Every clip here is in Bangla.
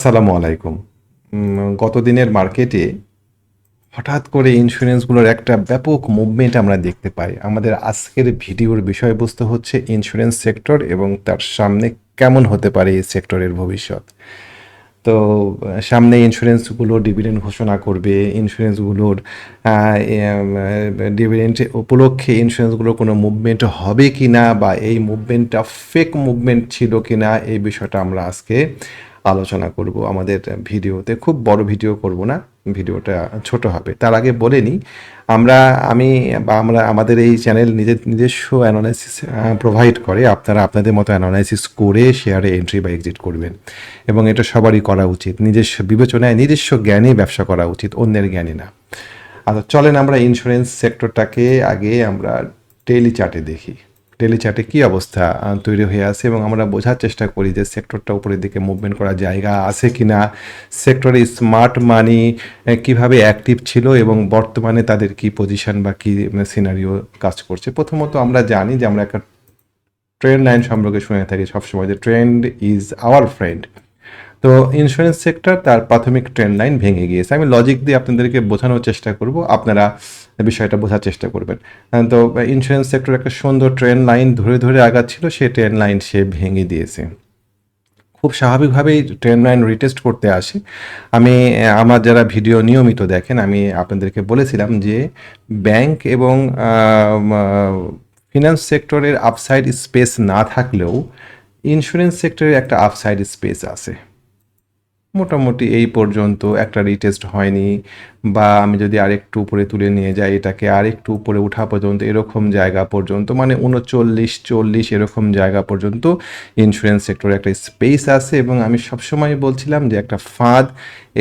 আসসালামু আলাইকুম। গত দিনের মার্কেটে হঠাৎ করে ইন্স্যুরেন্সগুলোর একটা ব্যাপক মুভমেন্ট আমরা দেখতে পাই। আমাদের আজকের ভিডিওর বিষয়বস্তু হচ্ছে ইন্স্যুরেন্স সেক্টর এবং তার সামনে কেমন হতে পারে এই সেক্টরের ভবিষ্যৎ। তো সামনে ইন্স্যুরেন্সগুলো ডিভিডেন্ড ঘোষণা করবে। ইন্স্যুরেন্সগুলোর ডিভিডেন্ড উপলক্ষে ইন্স্যুরেন্সগুলোর কোনো মুভমেন্ট হবে কি না, বা এই মুভমেন্টটা ফেক মুভমেন্ট ছিল কি না, এই বিষয়টা আমরা আজকে আলোচনা করব আমাদের ভিডিওতে। খুব বড় ভিডিও করব না, ভিডিওটা ছোট হবে। তার আগে বলে নিই, আমরা আমাদের এই চ্যানেল নিজস্ব অ্যানালাইসিস প্রোভাইড করে। আপনারা আপনাদের মতো অ্যানালাইসিস করে শেয়ারে এন্ট্রি বা এক্সিট করবেন, এবং এটা সবারই করা উচিত। নিজস্ব বিবেচনায় নিজস্ব জ্ঞানে ব্যবসা করা উচিত, অন্যের জ্ঞানে না। আচ্ছা, চলেন আমরা ইন্স্যুরেন্স সেক্টরটাকে আগে আমরা ডেইলি চার্টে দেখি। ডেইলি চার্টে কী অবস্থা তৈরি হয়ে আছে, এবং আমরা বোঝার চেষ্টা করি যে সেক্টরটা উপরের দিকে মুভমেন্ট করার জায়গা আছে কি না। সেক্টরে স্মার্ট মানি কীভাবে অ্যাক্টিভ ছিল এবং বর্তমানে তাদের কি পজিশন বা কী সিনারিও কাজ করছে। প্রথমত আমরা জানি যে আমরা একটা ট্রেন্ড লাইন সম্পর্কে শুনে থাকি সবসময়, যে ট্রেন্ড ইজ আওয়ার ফ্রেন্ড। তো ইন্স্যুরেন্স সেক্টর তার প্রাথমিক ট্রেন্ড লাইন ভেঙে গিয়েছে। আমি লজিক দিয়ে আপনাদেরকে বোঝানোর চেষ্টা করব, আপনারা বিষয়টা বোঝার চেষ্টা করবেন। তো ইন্স্যুরেন্স সেক্টর একটা সুন্দর ট্রেন্ড লাইন ধরে ধরে আগাচ্ছিল, সে ট্রেন্ড লাইন সে ভেঙে দিয়েছে। খুব স্বাভাবিকভাবেই ট্রেন্ড লাইন রিটেস্ট করতে আসে। আমার যারা ভিডিও নিয়মিত দেখেন, আমি আপনাদেরকে বলেছিলাম যে ব্যাংক এবং ফিনান্স সেক্টরের আপসাইড স্পেস না থাকলেও ইন্স্যুরেন্স সেক্টরের একটা আপসাইড স্পেস আছে। মোটামুটি এই পর্যন্ত একটা রিটেস্ট হয়নি, বা আমি যদি আরেকটু উপরে তুলে নিয়ে যাই, এটাকে আরেকটু উপরে ওঠা পর্যন্ত, এরকম জায়গা পর্যন্ত, মানে 39-40 এরকম জায়গা পর্যন্ত ইন্স্যুরেন্স সেক্টরে একটা স্পেস আছে। এবং আমি সবসময় বলছিলাম যে একটা ফাঁদ,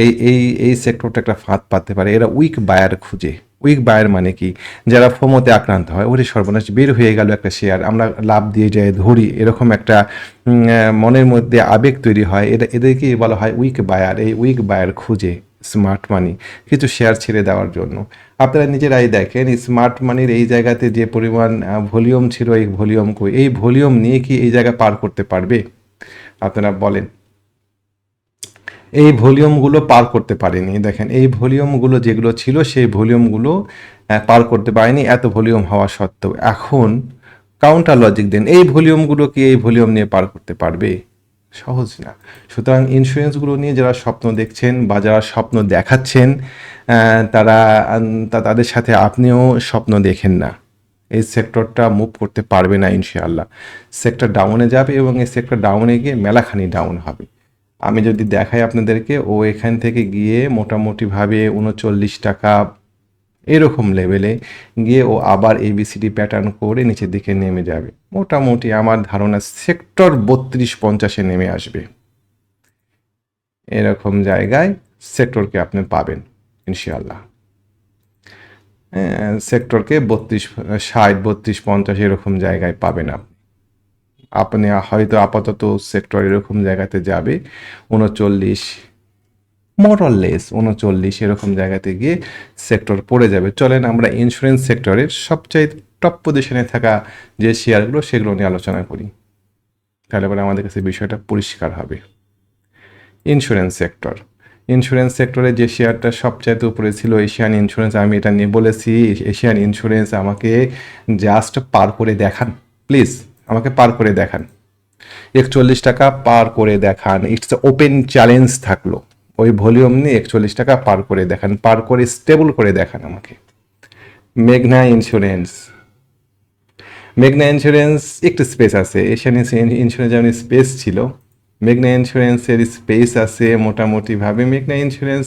এই এই এই সেক্টরটা একটা ফাঁদ পাততে পারে। এরা উইক বায়ার খুঁজে। উইক বায়ার মানে কি? যারা ফোমোতে আক্রান্ত হয়, ওরে সর্বনাশ, বের হয়ে গেল একটা শেয়ার, আমরা লাভ দিয়ে যাই ধরি, এরকম একটা মনের মধ্যে আবেগ তৈরি হয়। এদেরকেই বলা হয় উইক বায়ার। এই উইক বায়ার খুঁজে স্মার্ট মানি কিছু শেয়ার ছেড়ে দেওয়ার জন্য। আপনারা নিজেরাই দেখেন, স্মার্ট মানির এই জায়গাতে যে পরিমাণ ভলিউম ছিল, এই ভলিউম কই? এই ভলিউম নিয়ে কি এই জায়গা পার করতে পারবে? আপনারা বলেন। এই ভলিউমগুলো পার করতে পারেনি। দেখেন, এই ভলিউমগুলো যেগুলো ছিল, সেই ভলিউমগুলো পার করতে পারেনি এত ভলিউম হওয়া সত্ত্বেও। এখন কাউন্টার লজিক দেন, এই ভলিউমগুলো কি এই ভলিউম নিয়ে পার করতে পারবে? সহজ না। সুতরাং ইন্স্যুরেন্সগুলো নিয়ে যারা স্বপ্ন দেখছেন বা যারা স্বপ্ন দেখাচ্ছেন, তারা তাদের সাথে আপনিও স্বপ্ন দেখেন না। এই সেক্টরটা মুভ করতে পারবে না ইনশাআল্লাহ। সেক্টর ডাউনে যাবে, এবং এই সেক্টর ডাউনে গিয়ে মেলাখানি ডাউন হবে। আমি যদি দেখাই আপনাদেরকে, ও এখান থেকে গিয়ে মোটামুটিভাবে 39 টাকা এরকম লেভেলে গিয়ে ও আবার এবিসিডি প্যাটার্ন করে নিচের দিকে নেমে যাবে। মোটামুটি আমার ধারণা সেক্টর 32-50-এ নেমে আসবে। এরকম জায়গায় সেক্টরকে আপনি পাবেন ইনশাআল্লাহ। সেক্টরকে 60-32-50 এরকম জায়গায় পাবেন আপনি হয়তো আপাতত সেক্টর এরকম জায়গাতে যাবে 39, মোরলেস 39 এরকম জায়গাতে গিয়ে সেক্টর পড়ে যাবে। চলেন আমরা ইন্স্যুরেন্স সেক্টরের সবচেয়ে টপ পজিশনে থাকা যে শেয়ারগুলো, সেগুলো নিয়ে আলোচনা করি। তাহলে পরে আমাদের কাছে বিষয়টা পরিষ্কার হবে। ইন্স্যুরেন্স সেক্টর, ইন্স্যুরেন্স সেক্টরে যে শেয়ারটা সবচাইতে উপরে ছিল এশিয়ান ইন্স্যুরেন্স। আমি এটা নিয়ে বলেছি, এশিয়ান ইন্স্যুরেন্স আমাকে জাস্ট পার করে দেখান প্লিজ, আমাকে পার করে দেখান। 41 টাকা পার করে দেখান। ইটস ওপেন চ্যালেঞ্জ থাকলো। ওই ভলিউম নিয়ে 41 টাকা পার করে দেখান, পার করে স্টেবল করে দেখান আমাকে। মেঘনা ইন্স্যুরেন্স, মেঘনা ইন্স্যুরেন্স একটু স্পেস আছে। এশিয়ান ইন্স্যুরেন্স যেমন স্পেস ছিল, মেঘনা ইন্স্যুরেন্সের স্পেস আছে মোটামুটিভাবে। মেঘনা ইন্স্যুরেন্স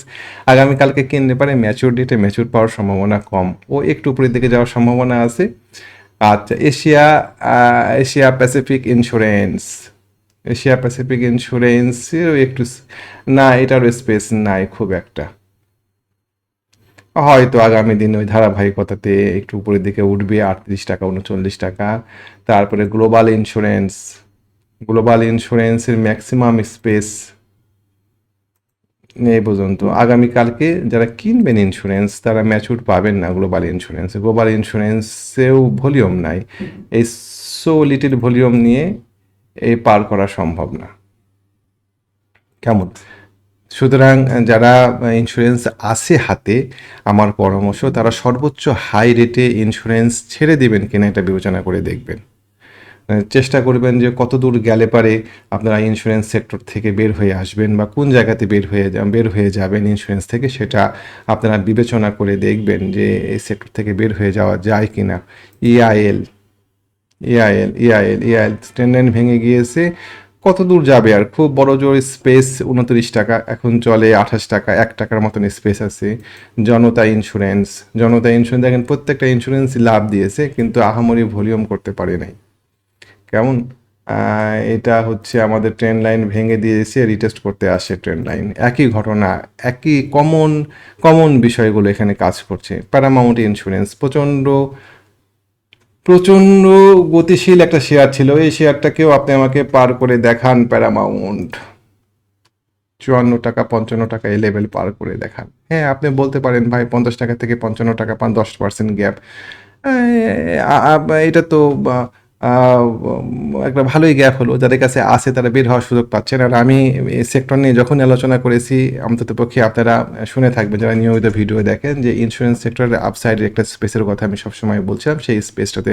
আগামীকালকে কিনতে পারে, ম্যাচিউর ডেটে ম্যাচিউর পাওয়ার সম্ভাবনা কম, ও একটু উপরের দিকে যাওয়ার সম্ভাবনা আছে। আচ্ছা, Asia Pacific insurance, Asia Pacific ইন্স্যুরেন্সেরও একটু না, এটারও স্পেস নাই খুব একটা। হয়তো আগামী দিন ওই ধারাবাহিকতাতে একটু উপরের দিকে উঠবে, 38 টাকা 39 টাকা। তারপরে গ্লোবাল ইন্স্যুরেন্স, গ্লোবাল ইন্স্যুরেন্সের ম্যাক্সিমাম স্পেস এই পর্যন্ত। আগামীকালকে যারা কিনবেন ইন্স্যুরেন্স, তারা ম্যাচুর পাবেন না গ্লোবাল ইন্স্যুরেন্সে। গ্লোবাল ইন্স্যুরেন্সেও ভলিউম নাই। এই সো লিটিল ভলিউম নিয়ে এই পার করা সম্ভব না। কেমন? সুতরাং যারা ইন্স্যুরেন্স আছে হাতে, আমার পরামর্শ তারা সর্বোচ্চ হাই রেটে ইন্স্যুরেন্স ছেড়ে দিবেন কিনা এটা বিবেচনা করে দেখবেন। চেষ্টা করবেন যে কত দূর গেলে পারে আপনারা ইন্স্যুরেন্স সেক্টর থেকে বের হয়ে আসবেন বা কোন জায়গাতে বের হয়ে যাবেন ইন্স্যুরেন্স থেকে, সেটা আপনারা বিবেচনা করে দেখবেন যে এই সেক্টর থেকে বের হয়ে যাওয়া যায় কিনা। ইআইএল ইআইএল ট্রেন লাইন ভেঙে গিয়েছে, কত দূর যাবে আর, খুব বড় জোর স্পেস 29 টাকা, এখন চলে 28 টাকা, 1 টাকার মতন স্পেস আছে। জনতা ইন্স্যুরেন্স দেখেন প্রত্যেকটা ইন্স্যুরেন্স লাভ দিয়েছে কিন্তু আহামরি ভলিউম করতে পারে নাই। কেমন এটা হচ্ছে আমাদের ট্রেন লাইন ভেঙে দিয়েছে, রিটেস্ট করতে আসে ট্রেন লাইন, একই ঘটনা, একই কমন বিষয়গুলো এখানে কাজ করছে। প্যারামাউন্ট ইন্স্যুরেন্স প্রচণ্ড গতিশীল একটা শেয়ার ছিল, এই শেয়ারটাকেও আপনি আমাকে পার করে দেখান। প্যারামাউন্ট 54 টাকা 55 টাকা এই লেভেল পার করে দেখান। হ্যাঁ, আপনি বলতে পারেন ভাই 50 টাকা থেকে 55 টাকা পান, 10% গ্যাপ, এটা তো একটা ভালোই গ্যাপ হলো। যাদের কাছে আছে তারা বের হওয়ার সুযোগ পাচ্ছেন। আর আমি এই সেক্টর নিয়ে যখন আলোচনা করেছি, অন্ততপক্ষে আপনারা শুনে থাকবেন যারা নিয়মিত ভিডিও দেখেন, যে ইন্স্যুরেন্স সেক্টরের আপসাইডের একটা স্পেসের কথা আমি সবসময় বলছিলাম, সেই স্পেসটাতে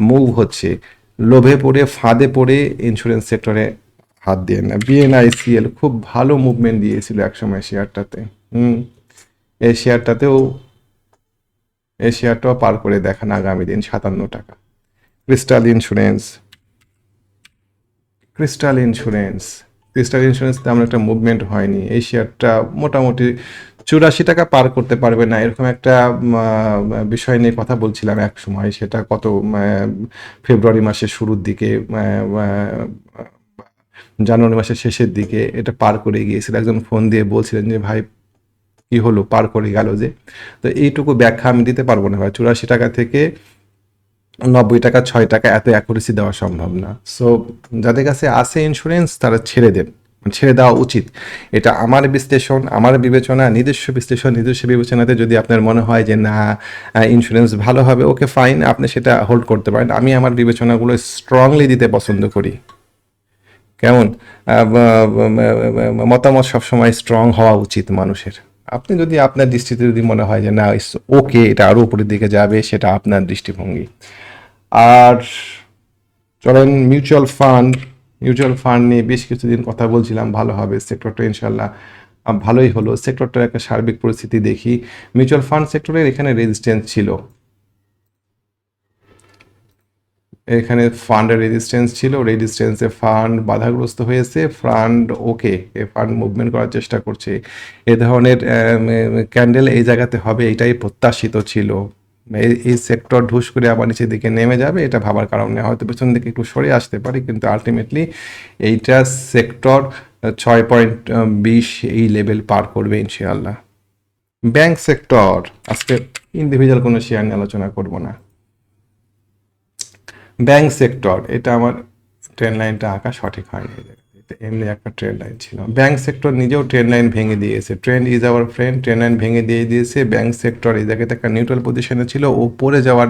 মুভ হচ্ছে। লোভে পড়ে ফাঁদে পড়ে ইন্স্যুরেন্স সেক্টরে হাত দিয়ে না। বিএনআইসিএল খুব ভালো মুভমেন্ট দিয়েছিল একসময় শেয়ারটাতে। এই শেয়ারটাতেও এই শেয়ারটাও পার করে দেখান আগামী দিন 57 টাকা। ক্রিস্টাল ইন্স্যুরেন্স তেমন একটা মুভমেন্ট হয়নি। এই শেয়ারটা মোটামুটি 84 টাকা পার করতে পারবে না, এরকম একটা বিষয় নিয়ে কথা বলছিলাম এক সময়। সেটা কত ফেব্রুয়ারি মাসের শুরুর দিকে, জানুয়ারি মাসের শেষের দিকে এটা পার করে গিয়েছিল। একজন ফোন দিয়ে বলছিলেন যে ভাই কি হলো, পার করে গেল যে। তো এইটুকু ব্যাখ্যা আমি দিতে পারবো না ভাই, 84 টাকা থেকে 90 টাকা 6 টাকা এত অ্যাকুরেসি দেওয়া সম্ভব না। সো যাদের কাছে আছে ইন্স্যুরেন্স তারা ছেড়ে দেন, ছেড়ে দেওয়া উচিত। এটা আমার বিশ্লেষণ, আমার বিবেচনা, নিজস্ব বিবেচনাতে যদি আপনার মনে হয় যে না ইন্স্যুরেন্স ভালো হবে, ওকে ফাইন, আপনি সেটা হোল্ড করতে পারেন। আমি আমার বিবেচনাগুলো স্ট্রংলি দিতে পছন্দ করি। কেমন মতামত সবসময় স্ট্রং হওয়া উচিত মানুষের। আপনি যদি আপনার দৃষ্টিতে যদি মনে হয় যে না ওকে এটা আরও উপরের দিকে যাবে, সেটা আপনার দৃষ্টিভঙ্গি। আর চলেন মিউচুয়াল ফান্ড নিয়ে বেশ কিছুদিন কথা বলছিলাম, ভালো হবে সেক্টরটা ইনশাল্লাহ ভালোই হলো। সেক্টরটার একটা সার্বিক পরিস্থিতি দেখি, মিউচুয়াল ফান্ড সেক্টরের এখানে রেজিস্ট্যান্স ছিল, এখানে ফান্ডের রেজিস্ট্যান্সে ফান্ড বাধাগ্রস্ত হয়েছে, ফান্ড ওকে, ফান্ড মুভমেন্ট করার চেষ্টা করছে। এ ধরনের ক্যান্ডেল এই জায়গাতে হবে এটাই প্রত্যাশিত ছিল। এই সেক্টর ঢুস করে আবার নিচের দিকে নেমে যাবে এটা ভাবার কারণে হয়তো পেছন দিকে একটু সরে আসতে পারে, কিন্তু আলটিমেটলি এইটা সেক্টর 6.20 এই লেভেল পার করবে ইনশাআল্লাহ। ব্যাংক সেক্টর, আজকে ইন্ডিভিজুয়াল কোনো শেয়ার নিয়ে আলোচনা করব না। ব্যাংক সেক্টর, এটা আমার ট্রেন লাইনটা আঁকা সঠিক হয়নি, এটা এমনি একটা ট্রেন লাইন ছিল। ব্যাংক সেক্টর নিজেও ট্রেন লাইন ভেঙে দিয়েছে, trend is our friend, train line ভেঙে দিয়েছে। ব্যাংক সেক্টর এই জায়গাতে একটা নিউট্রাল পজিশনে ছিল, ও পড়ে যাওয়ার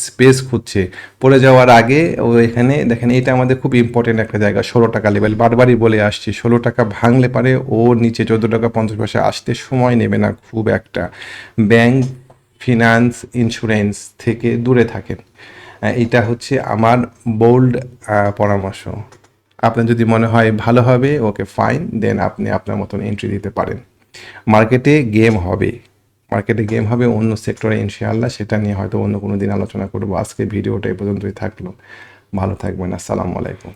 স্পেস খুঁজছে। পড়ে যাওয়ার আগে ও এখানে দেখেন, এটা আমাদের খুব ইম্পর্টেন্ট একটা জায়গা, 16 টাকা লেভেল, বারবারই বলে আসছি 16 টাকা ভাঙলে পারে ও নিচে 14 টাকা 50 পয়সা আসতে সময় নেবে না খুব একটা। ব্যাংক, ফিনান্স, ইন্স্যুরেন্স থেকে দূরে থাকেন, এটা হচ্ছে আমার বোল্ড পরামর্শ। আপনার যদি মনে হয় ভালো হবে, ওকে ফাইন, দেন আপনি আপনার মতন এন্ট্রি দিতে পারেন। মার্কেটে গেম হবে অন্য সেক্টরে ইনশাআল্লাহ, সেটা নিয়ে হয়তো অন্য কোনো দিন আলোচনা করবো। আজকে ভিডিওটা এই পর্যন্তই থাকলো, ভালো থাকবেন, আসসালামু আলাইকুম।